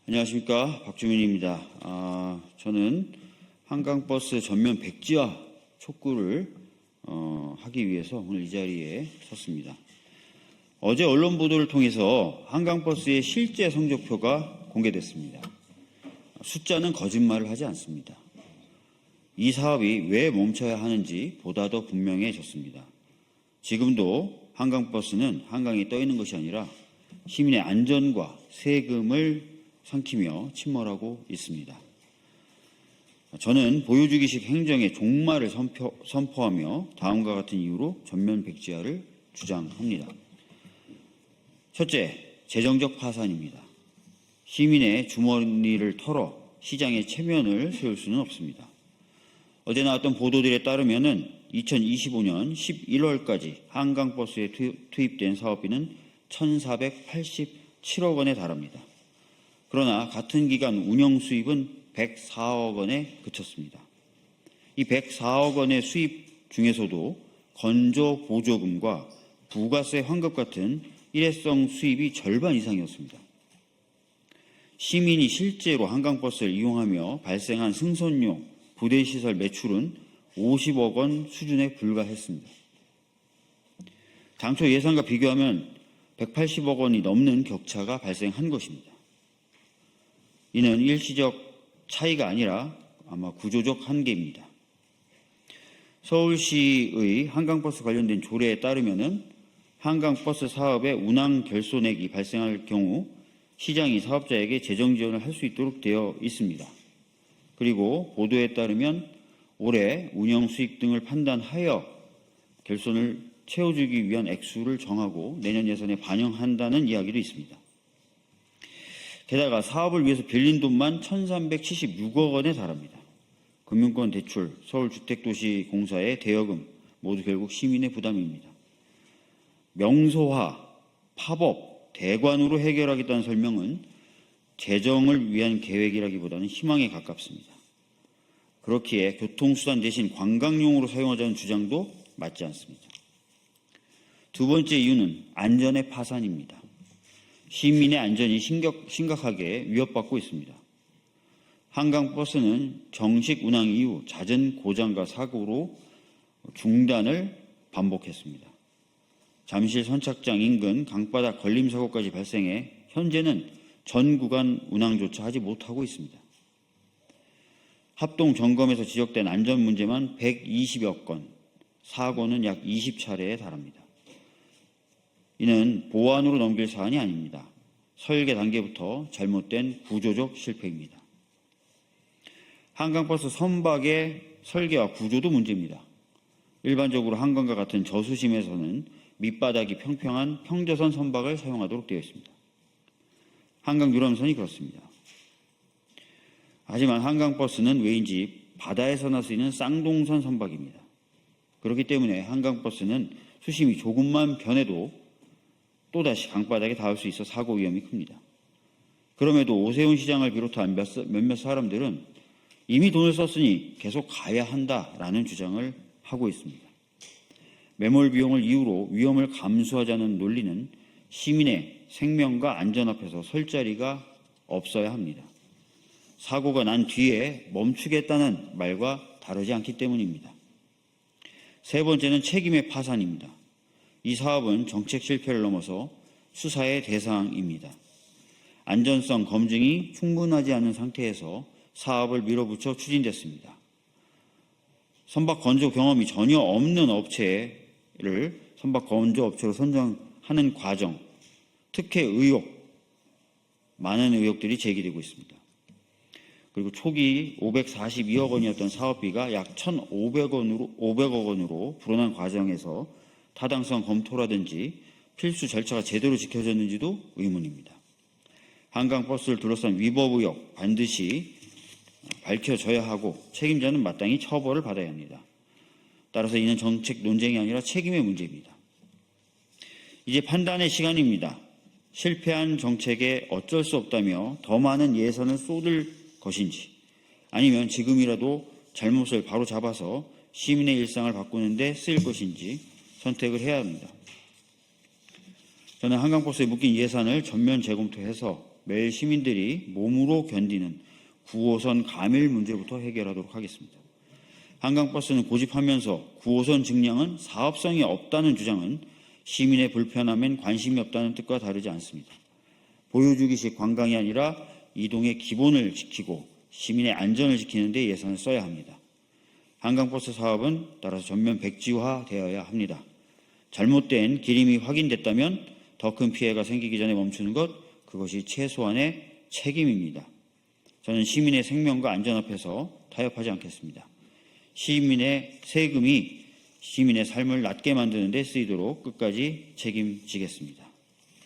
안녕하십니까, 박주민입니다. 저는 한강버스 전면 백지화 촉구를 하기 위해서 오늘 이 자리에 섰습니다. 어제 언론 보도를 통해서 한강버스의 실제 성적표가 공개됐습니다. 숫자는 거짓말을 하지 않습니다. 이 사업이 왜 멈춰야 하는지 보다 더 분명해졌습니다. 지금도 한강버스는 한강에 떠 있는 것이 아니라 시민의 안전과 세금을 삼키며 침몰하고 있습니다. 저는 보여주기식 행정의 종말을 선포하며 다음과 같은 이유로 전면 백지화를 주장합니다. 첫째, 재정적 파산입니다. 시민의 주머니를 털어 시장의 체면을 세울 수는 없습니다. 어제 나왔던 보도들에 따르면 2025년 11월까지 한강버스에 투입된 사업비는 1,487억 원에 달합니다. 그러나 같은 기간 운영 수입은 104억 원에 그쳤습니다. 이 104억 원의 수입 중에서도 건조 보조금과 부가세 환급 같은 일회성 수입이 절반 이상이었습니다. 시민이 실제로 한강버스를 이용하며 발생한 승선용 부대시설 매출은 50억 원 수준에 불과했습니다. 당초 예상과 비교하면 180억 원이 넘는 격차가 발생한 것입니다. 이는 일시적 차이가 아니라 아마 구조적 한계입니다. 서울시의 한강버스 관련된 조례에 따르면 한강버스 사업의 운항 결손액이 발생할 경우 시장이 사업자에게 재정 지원을 할 수 있도록 되어 있습니다. 그리고 보도에 따르면 올해 운영 수익 등을 판단하여 결손을 채워주기 위한 액수를 정하고 내년 예산에 반영한다는 이야기도 있습니다. 게다가 사업을 위해서 빌린 돈만 1,376억 원에 달합니다. 금융권 대출, 서울주택도시공사의 대여금 모두 결국 시민의 부담입니다. 명소화, 팝업, 대관으로 해결하겠다는 설명은 재정을 위한 계획이라기보다는 희망에 가깝습니다. 그렇기에 교통수단 대신 관광용으로 사용하자는 주장도 맞지 않습니다. 두 번째 이유는 안전의 파산입니다. 시민의 안전이 심각하게 위협받고 있습니다. 한강버스는 정식 운항 이후 잦은 고장과 사고로 중단을 반복했습니다. 잠실 선착장 인근 강바닥 걸림사고까지 발생해 현재는 전 구간 운항조차 하지 못하고 있습니다. 합동 점검에서 지적된 안전 문제만 120여 건, 사고는 약 20차례에 달합니다. 이는 보완으로 넘길 사안이 아닙니다. 설계 단계부터 잘못된 구조적 실패입니다. 한강버스 선박의 설계와 구조도 문제입니다. 일반적으로 한강과 같은 저수심에서는 밑바닥이 평평한 평저선 선박을 사용하도록 되어 있습니다. 한강 유람선이 그렇습니다. 하지만 한강버스는 왜인지 바다에서나 쓰이는 쌍동선 선박입니다. 그렇기 때문에 한강버스는 수심이 조금만 변해도 또다시 강바닥에 닿을 수 있어 사고 위험이 큽니다. 그럼에도 오세훈 시장을 비롯한 몇몇 사람들은 이미 돈을 썼으니 계속 가야 한다라는 주장을 하고 있습니다. 매몰 비용을 이유로 위험을 감수하자는 논리는 시민의 생명과 안전 앞에서 설 자리가 없어야 합니다. 사고가 난 뒤에 멈추겠다는 말과 다르지 않기 때문입니다. 세 번째는 책임의 파산입니다. 이 사업은 정책 실패를 넘어서 수사의 대상입니다. 안전성 검증이 충분하지 않은 상태에서 사업을 밀어붙여 추진됐습니다. 선박 건조 경험이 전혀 없는 업체를 선박 건조 업체로 선정하는 과정, 특혜 의혹, 많은 의혹들이 제기되고 있습니다. 그리고 초기 542억 원이었던 사업비가 약 1,500억 원으로 불어난 과정에서 타당성 검토라든지 필수 절차가 제대로 지켜졌는지도 의문입니다. 한강버스를 둘러싼 위법 의혹 반드시 밝혀져야 하고 책임자는 마땅히 처벌을 받아야 합니다. 따라서 이는 정책 논쟁이 아니라 책임의 문제입니다. 이제 판단의 시간입니다. 실패한 정책에 어쩔 수 없다며 더 많은 예산을 쏟을 것인지 아니면 지금이라도 잘못을 바로 잡아서 시민의 일상을 바꾸는 데 쓰일 것인지 선택을 해야 합니다. 저는 한강버스에 묶인 예산을 전면 재검토해서 매일 시민들이 몸으로 견디는 9호선 감일 문제부터 해결하도록 하겠습니다. 한강버스는 고집하면서 9호선 증량은 사업성이 없다는 주장은 시민의 불편함엔 관심이 없다는 뜻과 다르지 않습니다. 보여주기식 관광이 아니라 이동의 기본을 지키고 시민의 안전을 지키는 데 예산을 써야 합니다. 한강버스 사업은 따라서 전면 백지화되어야 합니다. 잘못된 기림이 확인됐다면 더 큰 피해가 생기기 전에 멈추는 것, 그것이 최소한의 책임입니다. 저는 시민의 생명과 안전 앞에서 타협하지 않겠습니다. 시민의 세금이 시민의 삶을 낫게 만드는 데 쓰이도록 끝까지 책임지겠습니다.